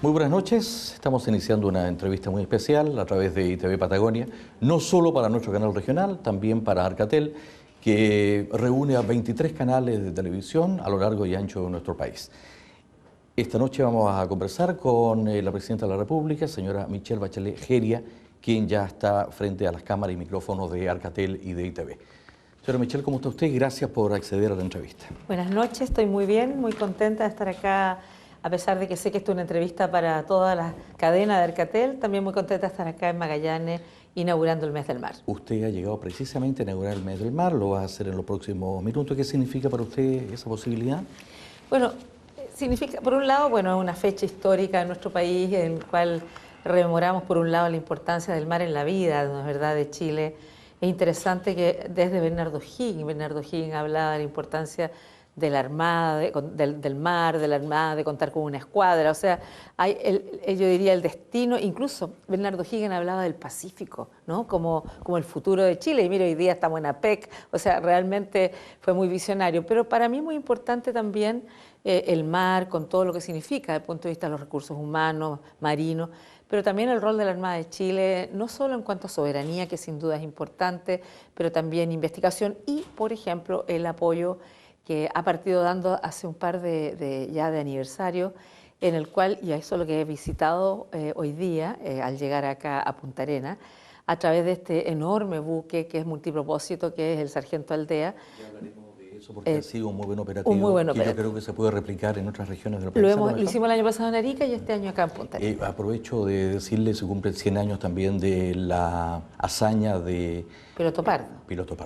Muy buenas noches, estamos iniciando una entrevista muy especial a través de ITV Patagonia, no solo para nuestro canal regional, también para Arcatel, que reúne a 23 canales de televisión a lo largo y ancho de nuestro país. Esta noche vamos a conversar con la Presidenta de la República, señora Michelle Bachelet Jeria, quien ya está frente a las cámaras y micrófonos de Arcatel y de ITV. Señora Michelle, ¿cómo está usted? Gracias por acceder a la entrevista. Buenas noches, estoy muy bien, muy contenta de estar acá, a pesar de que sé que esto es una entrevista para toda la cadena de Arcatel, también muy contenta de estar acá en Magallanes inaugurando el Mes del Mar. Usted ha llegado precisamente a inaugurar el Mes del Mar, lo va a hacer en los próximos minutos. ¿Qué significa para usted esa posibilidad? Bueno, significa, por un lado, bueno, es una fecha histórica en nuestro país en la cual rememoramos, por un lado, la importancia del mar en la vida, ¿no es verdad?, de Chile. Es interesante que desde Bernardo Higgins hablaba de la importancia de la Armada, del mar, de la Armada, de contar con una escuadra. O sea, yo diría el destino, incluso Bernardo Higgins hablaba del Pacífico, ¿no? Como el futuro de Chile. Y mira, hoy día estamos en APEC, o sea, realmente fue muy visionario. Pero para mí muy importante también el mar, con todo lo que significa desde el punto de vista de los recursos humanos, marinos, pero también el rol de la Armada de Chile, no solo en cuanto a soberanía, que sin duda es importante, pero también investigación y, por ejemplo, el apoyo que ha partido dando hace un par ya de aniversario, en el cual, y eso es lo que he visitado hoy día, al llegar acá a Punta Arenas, a través de este enorme buque que es multipropósito, que es el Sargento Aldea. Ya hablaremos de eso porque ha sido un muy buen operativo, un muy buen que operativo. yo creo que se puede replicar en otras regiones del país. Lo hicimos el año pasado en Arica y este año acá en Punta Arenas. Aprovecho de decirle, se cumplen 100 años también de la hazaña de Piloto Pardo.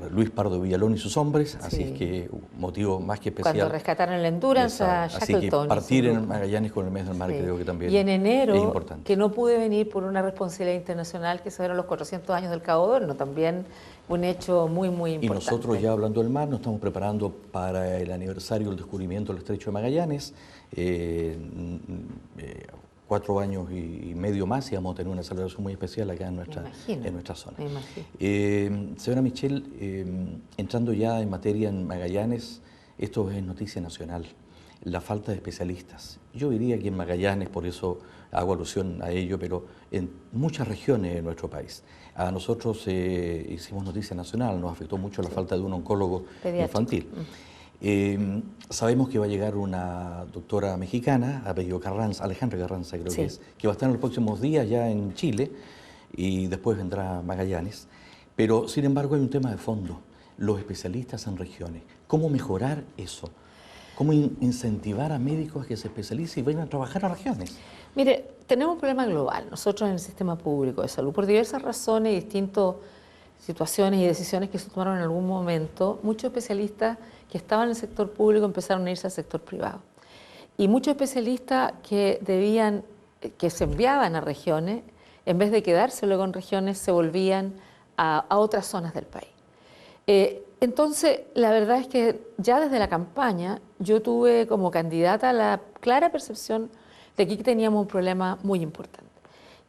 Luis Pardo Villalón y sus hombres, Sí. Así es que motivo más que especial. Cuando rescataron el Endurance a Shackleton. Así que partir en Magallanes con el Mes del Mar, sí, creo que también y en enero, es importante. Que no pude venir por una responsabilidad internacional, que se fueron los 400 años del Cabo de Horno, también un hecho muy, muy importante. Y nosotros ya hablando del mar, nos estamos preparando para el aniversario del descubrimiento del Estrecho de Magallanes. 4 años y medio más y vamos a tener una celebración muy especial acá en nuestra zona. Me imagino. Señora Michelle, entrando ya en materia en Magallanes, esto es noticia nacional, la falta de especialistas. Yo diría que en Magallanes, por eso hago alusión a ello, pero en muchas regiones de nuestro país. A nosotros hicimos noticia nacional, nos afectó mucho la falta de un oncólogo infantil. Sabemos que va a llegar una doctora mexicana, apellido Carranza, Alejandra Carranza creo que es, que va a estar en los próximos días ya en Chile y después vendrá Magallanes. Pero sin embargo hay un tema de fondo, los especialistas en regiones. ¿Cómo mejorar eso? ¿Cómo incentivar a médicos a que se especialicen y vayan a trabajar a regiones? Mire, tenemos un problema global, nosotros en el sistema público de salud, por diversas razones y distintas situaciones y decisiones que se tomaron en algún momento, muchos especialistas que estaban en el sector público empezaron a irse al sector privado. Y muchos especialistas que se enviaban a regiones, en vez de quedarse luego en regiones, se volvían a otras zonas del país. Entonces, la verdad es que ya desde la campaña yo tuve como candidata la clara percepción de que aquí teníamos un problema muy importante.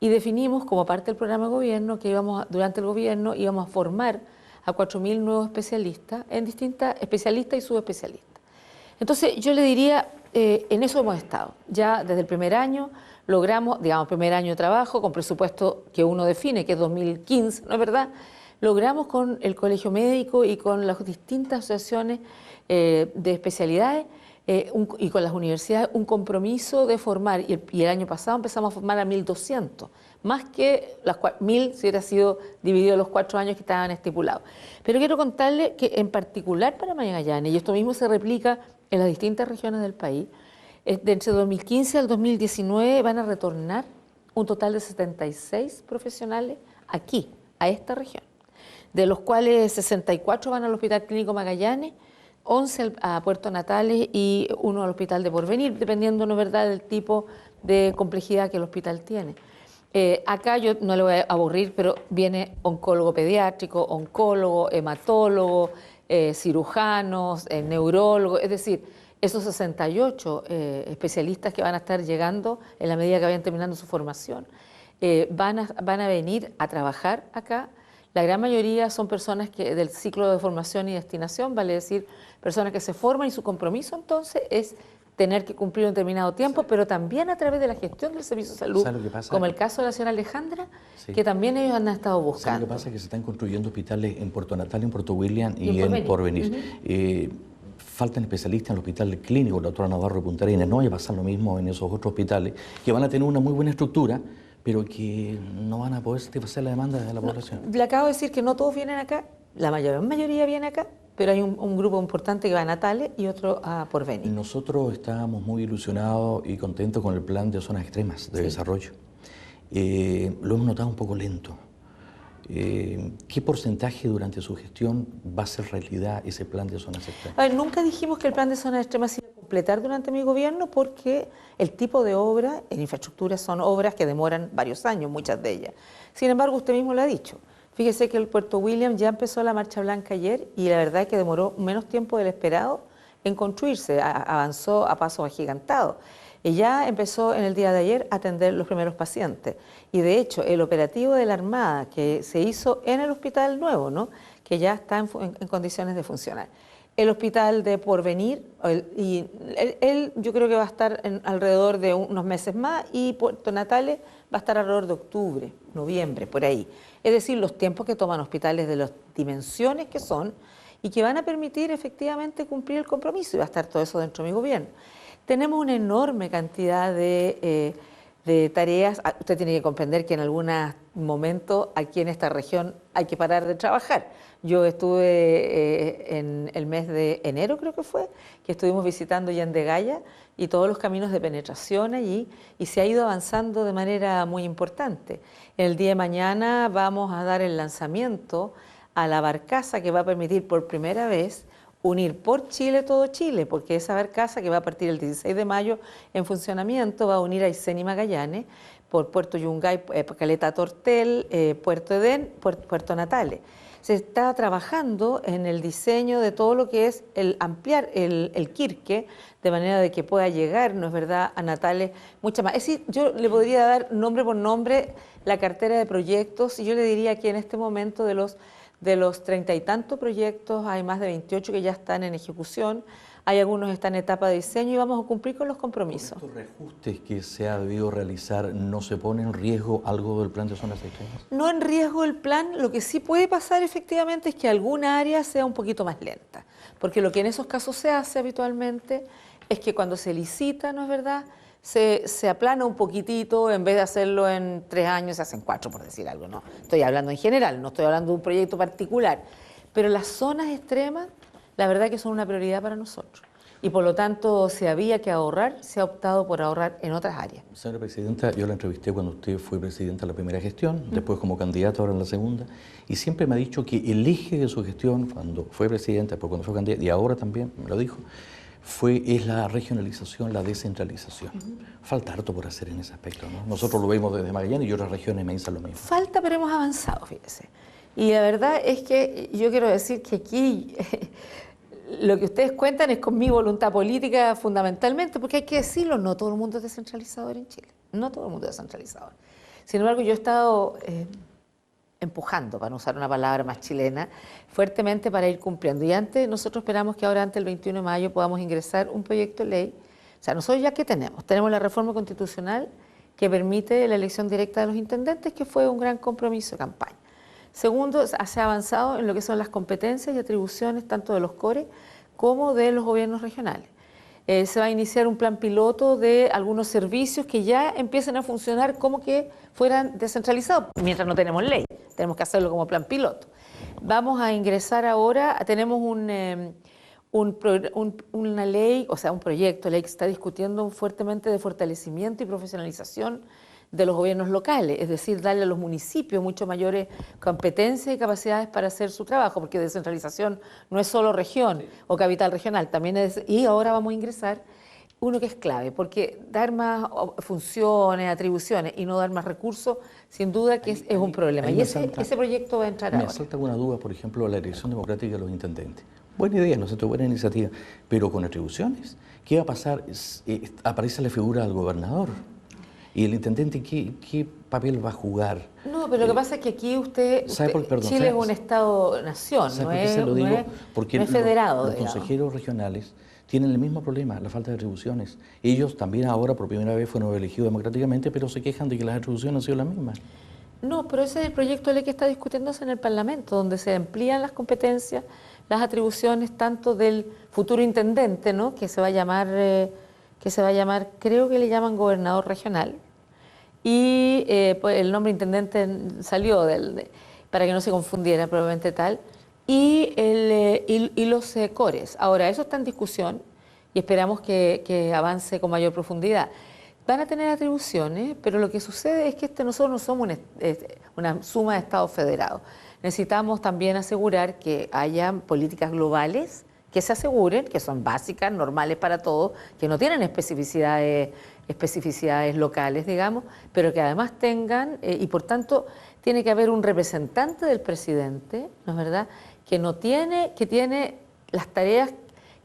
Y definimos como parte del programa de gobierno que durante el gobierno íbamos a formar a 4.000 nuevos especialistas, especialistas y subespecialistas. Entonces yo le diría, en eso hemos estado. Ya desde el primer año logramos, digamos, primer año de trabajo, con presupuesto que uno define, que es 2015, ¿no es verdad? Logramos con el Colegio Médico y con las distintas asociaciones de especialidades y con las universidades un compromiso de formar, y el año pasado empezamos a formar a 1.200, más que las 1.000 si hubiera sido dividido los 4 años que estaban estipulados. Pero quiero contarle que en particular para Magallanes, y esto mismo se replica en las distintas regiones del país, de entre 2015 al 2019 van a retornar un total de 76 profesionales aquí, a esta región, de los cuales 64 van al Hospital Clínico Magallanes, 11 a Puerto Natales y 1 al Hospital de Porvenir, dependiendo, ¿no es verdad?, del tipo de complejidad que el hospital tiene. Acá yo no le voy a aburrir, pero viene oncólogo pediátrico, oncólogo, hematólogo, cirujanos, neurólogo, es decir, esos 68 especialistas que van a estar llegando en la medida que vayan terminando su formación, van a venir a trabajar acá. La gran mayoría son personas que del ciclo de formación y destinación, vale decir, personas que se forman y su compromiso entonces es tener que cumplir un determinado tiempo, pero también a través de la gestión del servicio de salud, como el caso de la señora Alejandra, que también ellos han estado buscando. Lo que pasa es que se están construyendo hospitales en Puerto Natal, en Puerto William y en Porvenir. Faltan especialistas en el hospital clínico, la doctora Navarro de Punta Arenas. No vaya a pasar lo mismo en esos otros hospitales, que van a tener una muy buena estructura, pero que no van a poder satisfacer la demanda de la población. Le acabo de decir que no todos vienen acá, la mayoría viene acá, pero hay un grupo importante que va a Natales y otro a Porvenir. Nosotros estábamos muy ilusionados y contentos con el plan de zonas extremas de desarrollo. Lo hemos notado un poco lento. ¿Qué porcentaje durante su gestión va a ser realidad ese plan de zonas extremas? A ver, nunca dijimos que el plan de zonas extremas se iba a completar durante mi gobierno porque el tipo de obra en infraestructura son obras que demoran varios años, muchas de ellas. Sin embargo, usted mismo lo ha dicho. Fíjese que el Puerto William ya empezó la Marcha Blanca ayer y la verdad es que demoró menos tiempo del esperado en construirse, avanzó a pasos agigantados. Y ya empezó en el día de ayer a atender los primeros pacientes. Y de hecho, el operativo de la Armada que se hizo en el hospital nuevo, ¿no?, que ya está en condiciones de funcionar. El hospital de Porvenir, yo creo que va a estar alrededor de unos meses más y Puerto Natales va a estar alrededor de octubre, noviembre, por ahí. Es decir, los tiempos que toman hospitales de las dimensiones que son y que van a permitir efectivamente cumplir el compromiso y va a estar todo eso dentro de mi gobierno. Tenemos una enorme cantidad de tareas. Usted tiene que comprender que en algunos momentos aquí en esta región hay que parar de trabajar. Yo estuve en el mes de enero, creo que fue, que estuvimos visitando Yandegaya y todos los caminos de penetración allí y se ha ido avanzando de manera muy importante. El día de mañana vamos a dar el lanzamiento a la barcaza que va a permitir por primera vez unir por Chile todo Chile, porque esa barcaza que va a partir el 16 de mayo en funcionamiento va a unir a Aysén y Magallanes por Puerto Yungay, Caleta Tortel, Puerto Edén, Puerto Natales. Se está trabajando en el diseño de todo lo que es el ampliar el Quirque, de manera de que pueda llegar, ¿no es verdad?, a Natales mucha más. Es decir, yo le podría dar nombre por nombre la cartera de proyectos y yo le diría que en este momento de los 30 y tantos proyectos, hay más de 28 que ya están en ejecución, hay algunos que están en etapa de diseño y vamos a cumplir con los compromisos. ¿Estos reajustes que se ha debido realizar no se pone en riesgo algo del plan de zonas extremas? No en riesgo el plan, lo que sí puede pasar efectivamente es que alguna área sea un poquito más lenta, porque lo que en esos casos se hace habitualmente es que cuando se licita, ¿no es verdad?, se aplana un poquitito, en vez de hacerlo en 3 años, se hacen 4, por decir algo, ¿no? Estoy hablando en general, no estoy hablando de un proyecto particular. Pero las zonas extremas, la verdad que son una prioridad para nosotros. Y por lo tanto, si había que ahorrar, se ha optado por ahorrar en otras áreas. Señora Presidenta, yo la entrevisté cuando usted fue Presidenta en la primera gestión, después como candidata, ahora en la segunda, y siempre me ha dicho que el eje de su gestión, cuando fue Presidenta, después cuando fue candidata, y ahora también me lo dijo, es la regionalización, la descentralización. Falta harto por hacer en ese aspecto, ¿no? Nosotros lo vemos desde Magallanes y otras regiones me dicen lo mismo. Falta, pero hemos avanzado, fíjese. Y la verdad es que yo quiero decir que aquí lo que ustedes cuentan es con mi voluntad política fundamentalmente, porque hay que decirlo, no todo el mundo es descentralizador en Chile, no todo el mundo es descentralizador. Sin embargo, yo he estado empujando, para no usar una palabra más chilena, fuertemente para ir cumpliendo. Y antes, nosotros esperamos que ahora, antes del 21 de mayo, podamos ingresar un proyecto de ley. O sea, nosotros ya que tenemos la reforma constitucional que permite la elección directa de los intendentes, que fue un gran compromiso de campaña. Segundo, se ha avanzado en lo que son las competencias y atribuciones tanto de los CORE como de los gobiernos regionales. Se va a iniciar un plan piloto de algunos servicios que ya empiecen a funcionar como que fueran descentralizados, mientras no tenemos ley, tenemos que hacerlo como plan piloto. Vamos a ingresar ahora, tenemos una ley, o sea, un proyecto de ley que se está discutiendo fuertemente de fortalecimiento y profesionalización de los gobiernos locales, es decir, darle a los municipios mucho mayores competencias y capacidades para hacer su trabajo, porque descentralización no es solo región o capital regional, también es, y ahora vamos a ingresar uno que es clave, porque dar más funciones, atribuciones y no dar más recursos, sin duda que es un problema. Y ese proyecto va a entrar ahora. Me asalta alguna duda, por ejemplo, la elección democrática de los intendentes. Buena idea, ¿no es cierto? Buena iniciativa, pero con atribuciones. ¿Qué va a pasar? Aparece la figura del gobernador. ¿Y el intendente qué papel va a a jugar? No, pero lo que pasa es que aquí Chile es un Estado-nación, no es federado. Porque los consejeros regionales tienen el mismo problema, la falta de atribuciones. Ellos también ahora por primera vez fueron elegidos democráticamente, pero se quejan de que las atribuciones han sido las mismas. No, pero ese es el proyecto de ley que está discutiéndose en el Parlamento, donde se amplían las competencias, las atribuciones tanto del futuro intendente, ¿no? Que se va a llamar, creo que le llaman gobernador regional, y pues el nombre intendente salió para que no se confundiera, probablemente tal, y los cores. Ahora, eso está en discusión y esperamos que avance con mayor profundidad. Van a tener atribuciones, pero lo que sucede es que nosotros no somos una suma de estados federados. Necesitamos también asegurar que haya políticas globales que se aseguren, que son básicas, normales para todos, que no tienen especificidades locales, digamos, pero que además tengan, y por tanto tiene que haber un representante del presidente, ¿no es verdad?, que tiene las tareas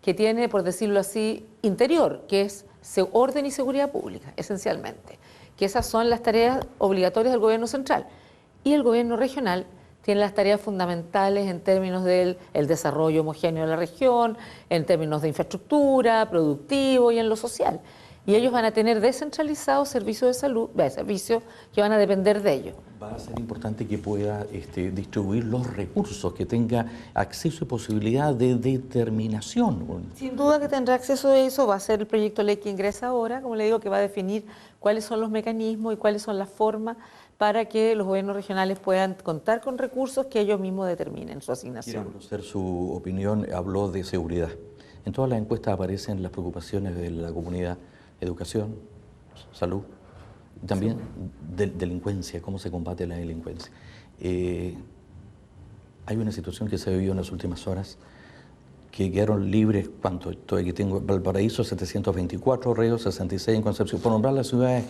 que tiene, por decirlo así, interior, que es orden y seguridad pública, esencialmente, que esas son las tareas obligatorias del gobierno central. Y el gobierno regional tiene las tareas fundamentales en términos del desarrollo homogéneo de la región, en términos de infraestructura, productivo y en lo social. Y ellos van a tener descentralizados servicios de salud, servicios que van a depender de ellos. Va a ser importante que pueda distribuir los recursos, que tenga acceso y posibilidad de determinación. Sin duda que tendrá acceso a eso, va a ser el proyecto de ley que ingresa ahora, como le digo, que va a definir cuáles son los mecanismos y cuáles son las formas para que los gobiernos regionales puedan contar con recursos que ellos mismos determinen su asignación. Quiero conocer su opinión, habló de seguridad. En todas las encuestas aparecen las preocupaciones de la comunidad. Educación, salud, también delincuencia, cómo se combate la delincuencia. Hay una situación que se vivió en las últimas horas, que quedaron libres, ¿cuánto? Aquí tengo Valparaíso, 724 reos, 66 en Concepción, por nombrar las ciudades,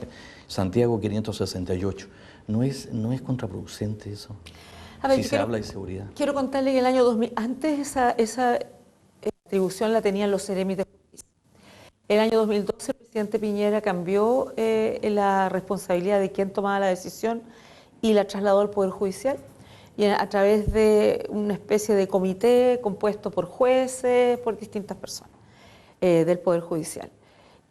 Santiago, 568. ¿No es contraproducente eso? A ver, si se habla de seguridad. Quiero contarle que el año 2000, antes esa atribución la tenían los seremis de justicia. El año 2012 el presidente Piñera cambió la responsabilidad de quién tomaba la decisión y la trasladó al Poder Judicial, y a través de una especie de comité compuesto por jueces, por distintas personas del Poder Judicial.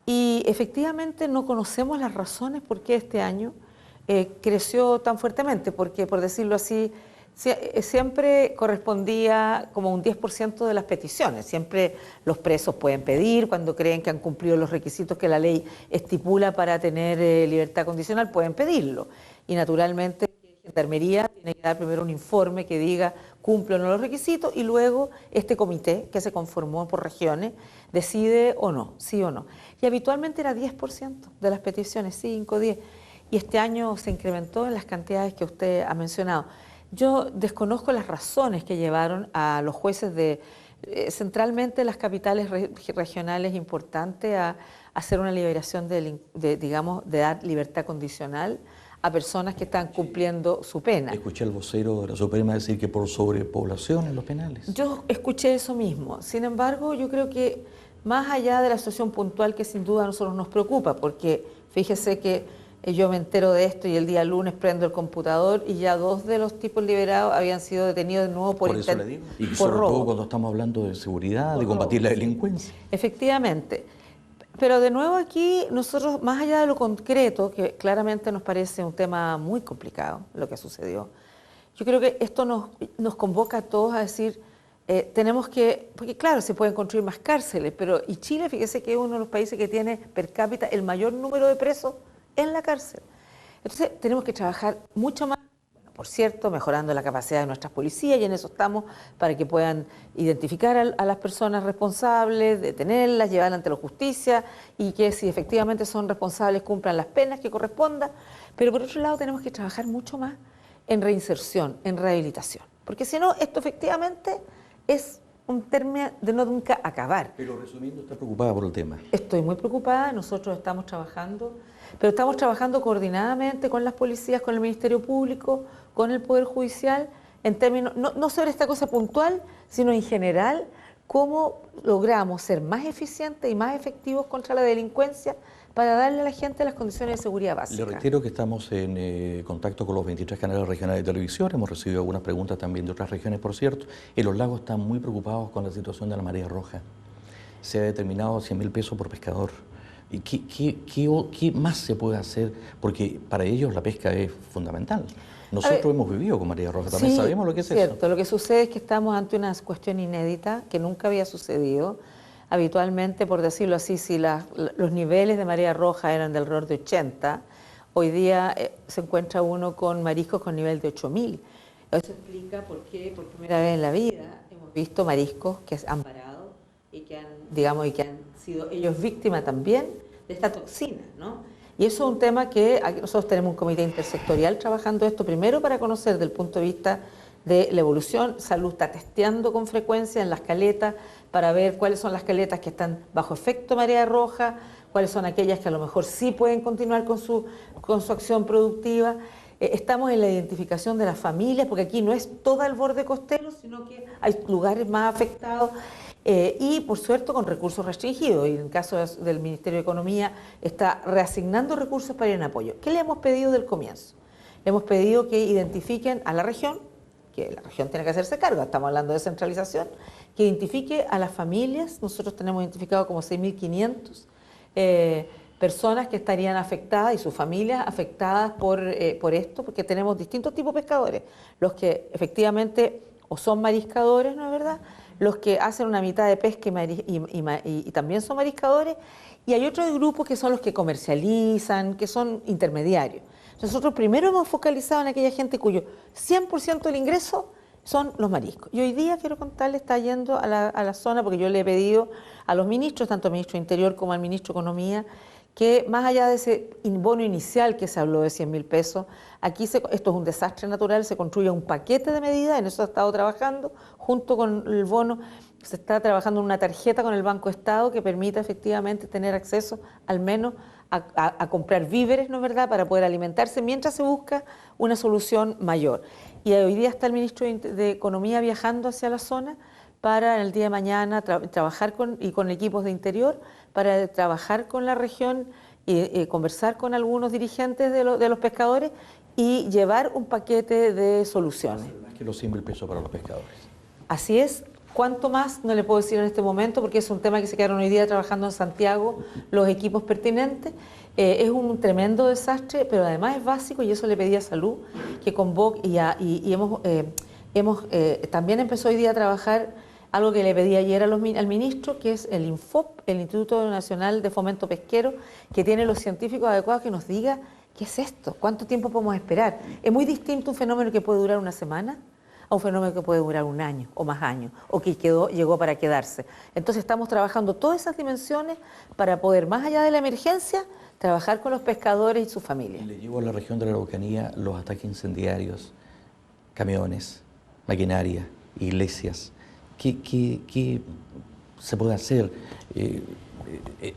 Y efectivamente no conocemos las razones por qué este año creció tan fuertemente, porque, por decirlo así, siempre correspondía como un 10% de las peticiones. Siempre los presos pueden pedir, cuando creen que han cumplido los requisitos que la ley estipula para tener libertad condicional, pueden pedirlo. Y naturalmente Gendarmería tiene que dar primero un informe que diga cumple o no los requisitos, y luego este comité que se conformó por regiones decide o no, sí o no. Y habitualmente era 10% de las peticiones, 5, 10. Y este año se incrementó en las cantidades que usted ha mencionado. Yo desconozco las razones que llevaron a los jueces de centralmente las capitales regionales importantes a hacer una liberación digamos, de dar libertad condicional a personas que están cumpliendo su pena. Escuché al vocero de la Suprema decir que por sobrepoblación en los penales. Yo escuché eso mismo. Sin embargo, yo creo que más allá de la situación puntual que sin duda a nosotros nos preocupa, porque fíjese que yo me entero de esto y el día lunes prendo el computador y ya 2 de los tipos liberados habían sido detenidos de nuevo por eso le digo. Y por sobre robo. todo cuando estamos hablando de seguridad, de combatir la delincuencia. Efectivamente. Pero de nuevo aquí nosotros, más allá de lo concreto, que claramente nos parece un tema muy complicado, lo que sucedió, yo creo que esto nos convoca a todos a decir, tenemos que, porque claro, se pueden construir más cárceles, pero y Chile, fíjese que es uno de los países que tiene per cápita el mayor número de presos en la cárcel. Entonces tenemos que trabajar mucho más, bueno, por cierto, mejorando la capacidad de nuestras policías, y en eso estamos, para que puedan identificar a las personas responsables, detenerlas, llevarlas ante la justicia, y que si efectivamente son responsables cumplan las penas que correspondan. Pero por otro lado tenemos que trabajar mucho más en reinserción, en rehabilitación, porque si no, esto efectivamente es un término de no nunca acabar. Pero resumiendo, ¿está preocupada por el tema? Estoy muy preocupada, nosotros estamos trabajando, pero estamos trabajando coordinadamente con las policías, con el Ministerio Público, con el Poder Judicial, en términos, no sobre esta cosa puntual, sino en general, cómo logramos ser más eficientes y más efectivos contra la delincuencia para darle a la gente las condiciones de seguridad básicas. Le reitero que estamos en contacto con los 23 canales regionales de televisión, hemos recibido algunas preguntas también de otras regiones, por cierto. En Los Lagos están muy preocupados con la situación de la marea roja. se ha determinado 100.000 pesos por pescador. ¿Y qué más se puede hacer? Porque para ellos la pesca es fundamental. Nosotros hemos vivido con María Roja, también sabemos lo que es cierto. eso. Lo que sucede es que estamos ante una cuestión inédita que nunca había sucedido. Habitualmente, por decirlo así, si los niveles de marea roja eran del alrededor de 80, hoy día se encuentra uno con mariscos con nivel de 8.000. Eso explica por qué por primera vez en la vida hemos visto mariscos que han varado y que han, digamos, y que han sido ellos víctimas también de esta toxina, ¿no? Y eso es un tema que aquí nosotros tenemos un comité intersectorial trabajando esto primero para conocer desde el punto de vista de la evolución. Salud está testeando con frecuencia en las caletas para ver cuáles son las caletas que están bajo efecto marea roja, cuáles son aquellas que a lo mejor sí pueden continuar con su acción productiva. Estamos en la identificación de las familias, porque aquí no es todo el borde costero, sino que hay lugares más afectados. Y por suerte con recursos restringidos, y en el caso del Ministerio de Economía está reasignando recursos para ir en apoyo. ¿Qué le hemos pedido del comienzo? Le hemos pedido que identifiquen a la región, que la región tiene que hacerse cargo, estamos hablando de descentralización, que identifique a las familias. Nosotros tenemos identificado como 6.500 personas que estarían afectadas y sus familias afectadas por esto, porque tenemos distintos tipos de pescadores, los que efectivamente o son mariscadores, ¿no es verdad?, los que hacen una mitad de pesca y también son mariscadores, y hay otros grupos que son los que comercializan, que son intermediarios. Nosotros primero hemos focalizado en aquella gente cuyo 100% del ingreso son los mariscos. Y hoy día, quiero contarles, está yendo a la zona, porque yo le he pedido a los ministros, tanto al ministro de Interior como al ministro de Economía, que más allá de ese bono inicial que se habló de 100.000 pesos, aquí esto es un desastre natural, se construye un paquete de medidas, en eso ha estado trabajando, junto con el bono, se está trabajando en una tarjeta con el Banco Estado que permita efectivamente tener acceso al menos a comprar víveres, ¿no es verdad?, para poder alimentarse mientras se busca una solución mayor. Y hoy día está el ministro de Economía viajando hacia la zona para el día de mañana trabajar con equipos de Interior, para trabajar con la región y conversar con algunos dirigentes de los pescadores y llevar un paquete de soluciones. Más que los 100.000 pesos para los pescadores. Así es. ¿Cuánto más? No le puedo decir en este momento porque es un tema que se quedaron hoy día trabajando en Santiago los equipos pertinentes. Es un tremendo desastre, pero además es básico, y eso le pedí a Salud que convoque, también empezó hoy día a trabajar algo que le pedí ayer al ministro, que es el INFOP, el Instituto Nacional de Fomento Pesquero, que tiene los científicos adecuados que nos diga qué es esto, cuánto tiempo podemos esperar. Es muy distinto un fenómeno que puede durar una semana a un fenómeno que puede durar un año o más años, o que llegó para quedarse. Entonces estamos trabajando todas esas dimensiones para poder, más allá de la emergencia, trabajar con los pescadores y sus familias. Le llevo a la región de la Araucanía los ataques incendiarios, camiones, maquinaria, iglesias. ¿Qué se puede hacer?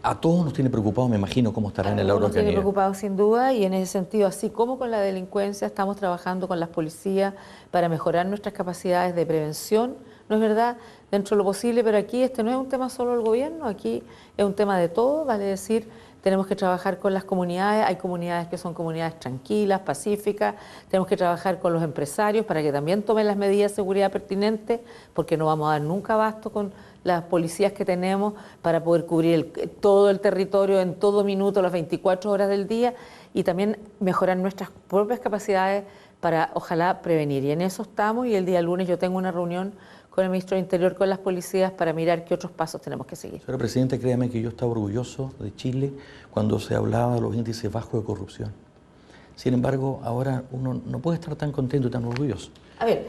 A todos nos tiene preocupados, me imagino, cómo estará en la Araucanía. Nos tiene preocupados sin duda, y en ese sentido, así como con la delincuencia, estamos trabajando con las policías para mejorar nuestras capacidades de prevención, ¿no es verdad?, dentro de lo posible, pero aquí este no es un tema solo del gobierno, aquí es un tema de todo, vale decir, tenemos que trabajar con las comunidades, hay comunidades que son comunidades tranquilas, pacíficas, tenemos que trabajar con los empresarios para que también tomen las medidas de seguridad pertinentes, porque no vamos a dar nunca abasto con las policías que tenemos para poder cubrir todo el territorio en todo minuto, las 24 horas del día, y también mejorar nuestras propias capacidades para, ojalá, prevenir. Y en eso estamos, y el día lunes yo tengo una reunión con el ministro de Interior, con las policías, para mirar qué otros pasos tenemos que seguir. Señora Presidenta, créame que yo estaba orgulloso de Chile cuando se hablaba de los índices bajos de corrupción. Sin embargo, ahora uno no puede estar tan contento y tan orgulloso. A ver,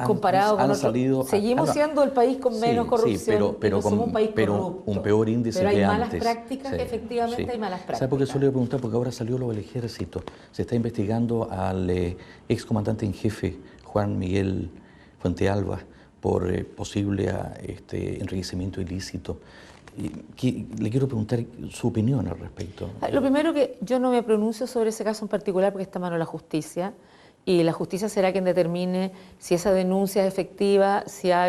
comparado con otros, seguimos siendo el país con menos corrupción, pero somos un país corrupto. Un peor índice pero que hay malas antes. prácticas, efectivamente hay malas prácticas. ¿Sabe por qué eso le voy a preguntar? Porque ahora salió lo del ejército. Se está investigando al excomandante en jefe, Juan Miguel Fuentealba, por posible enriquecimiento ilícito. Le quiero preguntar su opinión al respecto. Lo primero, que yo no me pronuncio sobre ese caso en particular porque está en manos de la justicia, y la justicia será quien determine si esa denuncia es efectiva, si ha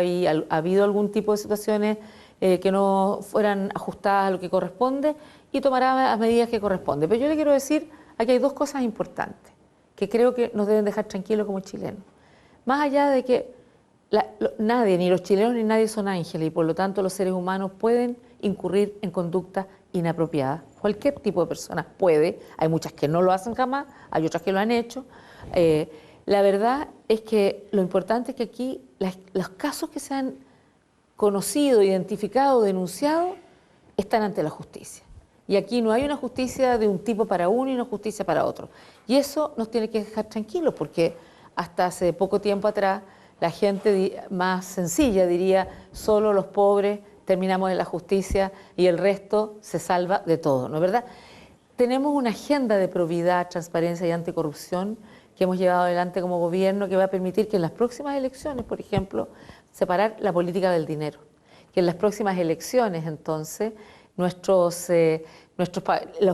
habido algún tipo de situaciones que no fueran ajustadas a lo que corresponde, y tomará las medidas que corresponden. Pero yo le quiero decir, aquí hay dos cosas importantes que creo que nos deben dejar tranquilos como chilenos. Más allá de que nadie, ni los chilenos ni nadie son ángeles y por lo tanto los seres humanos pueden incurrir en conductas inapropiadas. Cualquier tipo de persona puede, hay muchas que no lo hacen jamás, hay otras que lo han hecho. La verdad es que lo importante es que aquí los casos que se han conocido, identificado, denunciado, están ante la justicia. Y aquí no hay una justicia de un tipo para uno y una justicia para otro. Y eso nos tiene que dejar tranquilos porque hasta hace poco tiempo atrás la gente más sencilla diría solo los pobres terminamos en la justicia y el resto se salva de todo, ¿no es verdad? Tenemos una agenda de probidad, transparencia y anticorrupción que hemos llevado adelante como gobierno que va a permitir que en las próximas elecciones, por ejemplo, separar la política del dinero. Que en las próximas elecciones, entonces, los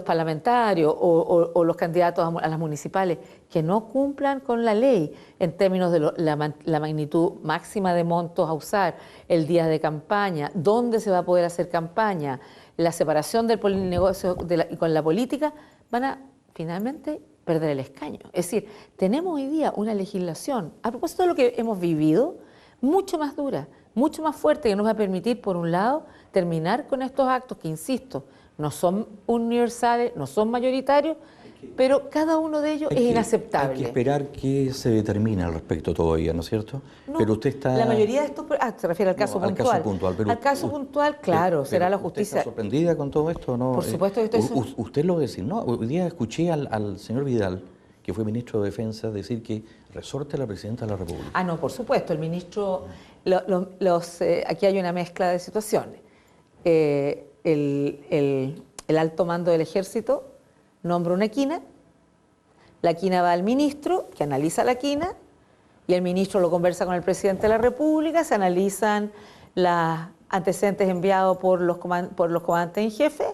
parlamentarios o los candidatos a las municipales que no cumplan con la ley en términos de la magnitud máxima de montos a usar, el día de campaña, dónde se va a poder hacer campaña, la separación del negocio con la política, van a finalmente perder el escaño. Es decir, tenemos hoy día una legislación, a propósito de lo que hemos vivido, mucho más dura, mucho más fuerte, que nos va a permitir, por un lado, terminar con estos actos que, insisto, no son universales, no son mayoritarios, pero cada uno de ellos es inaceptable. Hay que esperar que se determine al respecto todavía, ¿no es cierto? No, pero usted está... La mayoría de estos... se refiere al caso puntual. Al caso puntual, pero al caso puntual, claro, será la justicia. ¿Usted está sorprendida con todo esto? ¿No? Por supuesto que estoy... Usted lo designó. Hoy día escuché al señor Vidal, que fue ministro de Defensa, decir que resorte a la Presidenta de la República. Ah, no, por supuesto, el ministro... aquí hay una mezcla de situaciones. El alto mando del Ejército nombra una quina, la quina va al ministro, que analiza la quina, y el ministro lo conversa con el Presidente de la República, se analizan los antecedentes enviados por los comandantes en jefe,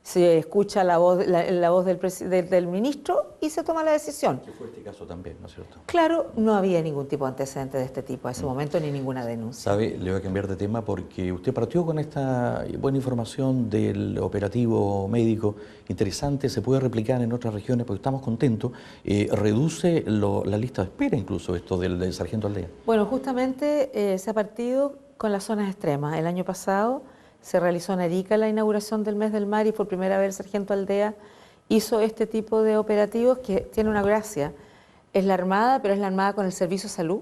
se escucha la voz del ministro y se toma la decisión. Que fue este caso también, ¿no es cierto? Claro, no había ningún tipo de antecedente de este tipo a ese momento, ni ninguna denuncia. ¿Sabe? Le voy a cambiar de tema porque usted partió con esta buena información del operativo médico interesante, se puede replicar en otras regiones porque estamos contentos, reduce la lista de espera incluso esto del sargento Aldea. Bueno, justamente se ha partido con las zonas extremas. El año pasado se realizó en Arica la inauguración del Mes del Mar y por primera vez el sargento Aldea hizo este tipo de operativos que tiene una gracia. Es la Armada, pero es la Armada con el servicio de salud,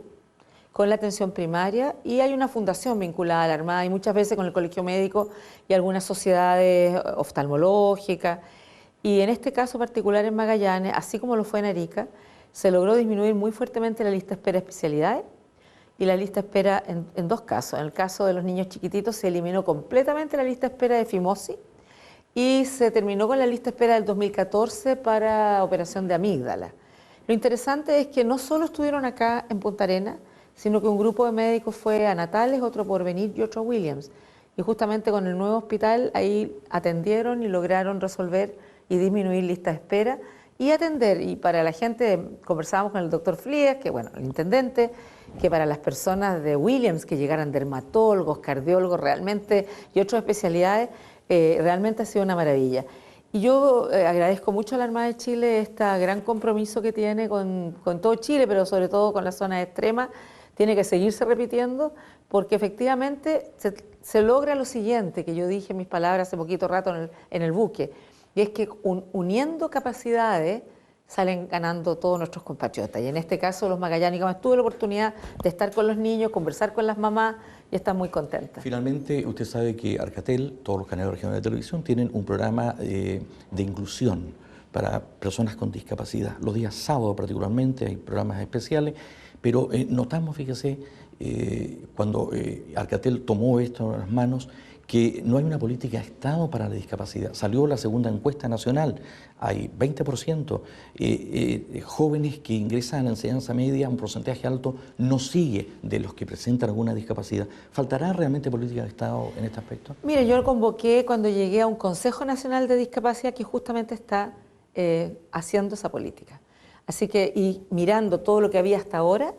con la atención primaria y hay una fundación vinculada a la Armada y muchas veces con el Colegio Médico y algunas sociedades oftalmológicas. Y en este caso particular en Magallanes, así como lo fue en Arica, se logró disminuir muy fuertemente la lista de espera de especialidades y la lista de espera en dos casos. En el caso de los niños chiquititos se eliminó completamente la lista de espera de fimosis y se terminó con la lista de espera del 2014 para operación de amígdala. Lo interesante es que no solo estuvieron acá en Punta Arenas, sino que un grupo de médicos fue a Natales, otro a Porvenir y otro a Williams. Y justamente con el nuevo hospital ahí atendieron y lograron resolver y disminuir listas de espera y atender. Y para la gente, conversábamos con el doctor Flies, que bueno, el intendente, que para las personas de Williams que llegaran dermatólogos, cardiólogos realmente y otras especialidades, realmente ha sido una maravilla. Y yo agradezco mucho a la Armada de Chile este gran compromiso que tiene con todo Chile, pero sobre todo con las zonas extremas. Tiene que seguirse repitiendo porque efectivamente se logra lo siguiente, que yo dije en mis palabras hace poquito rato en el buque, y es que uniendo capacidades salen ganando todos nuestros compatriotas. Y en este caso los magallánicos, tuve la oportunidad de estar con los niños, conversar con las mamás y están muy contentas. Finalmente, usted sabe que Arcatel, todos los canales regionales de televisión, tienen un programa de inclusión para personas con discapacidad. Los días sábados particularmente hay programas especiales, pero notamos, fíjese, cuando Arcatel tomó esto en las manos, que no hay una política de Estado para la discapacidad. Salió la segunda encuesta nacional, hay 20% jóvenes que ingresan a la enseñanza media, un porcentaje alto no sigue de los que presentan alguna discapacidad. ¿Faltará realmente política de Estado en este aspecto? Mire, yo lo convoqué cuando llegué a un Consejo Nacional de Discapacidad que justamente está haciendo esa política. Así que, y mirando todo lo que había hasta ahora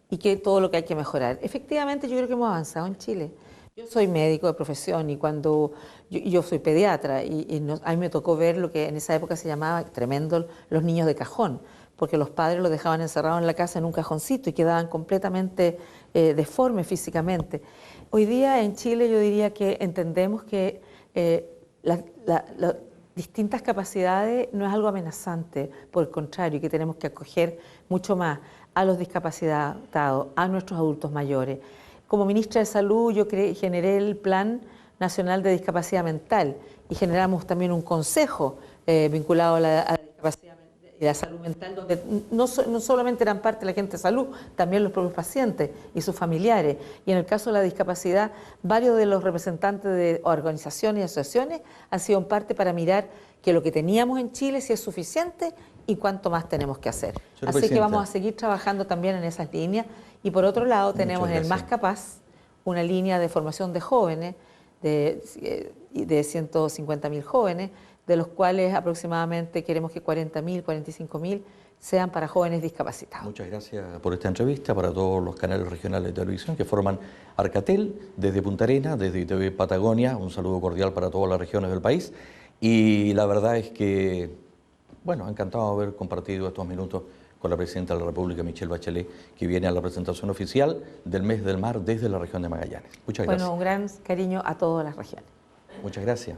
y todo lo que hay que mejorar. Efectivamente, yo creo que hemos avanzado en Chile. Yo soy médico de profesión y cuando yo soy pediatra y a mí me tocó ver lo que en esa época se llamaba tremendo los niños de cajón, porque los padres los dejaban encerrados en la casa en un cajoncito y quedaban completamente deformes físicamente. Hoy día en Chile yo diría que entendemos que las distintas capacidades no es algo amenazante, por el contrario, que tenemos que acoger mucho más a los discapacitados, a nuestros adultos mayores. Como ministra de Salud yo generé el Plan Nacional de Discapacidad Mental y generamos también un consejo vinculado a la discapacidad y la salud mental, donde no solamente eran parte de la gente de salud, también los propios pacientes y sus familiares. Y en el caso de la discapacidad, varios de los representantes de organizaciones y asociaciones han sido parte para mirar que lo que teníamos en Chile si es suficiente y cuánto más tenemos que hacer. Así que vamos a seguir trabajando también en esas líneas. Y por otro lado tenemos en el Más Capaz una línea de formación de jóvenes, de 150.000 jóvenes, de los cuales aproximadamente queremos que 40.000, 45.000 sean para jóvenes discapacitados. Muchas gracias por esta entrevista, para todos los canales regionales de televisión que forman Arcatel, desde Punta Arenas, desde ITV Patagonia, un saludo cordial para todas las regiones del país. Y la verdad es que, bueno, encantado de haber compartido estos minutos con la Presidenta de la República, Michelle Bachelet, que viene a la presentación oficial del Mes del Mar desde la región de Magallanes. Muchas gracias. Bueno, un gran cariño a todas las regiones. Muchas gracias.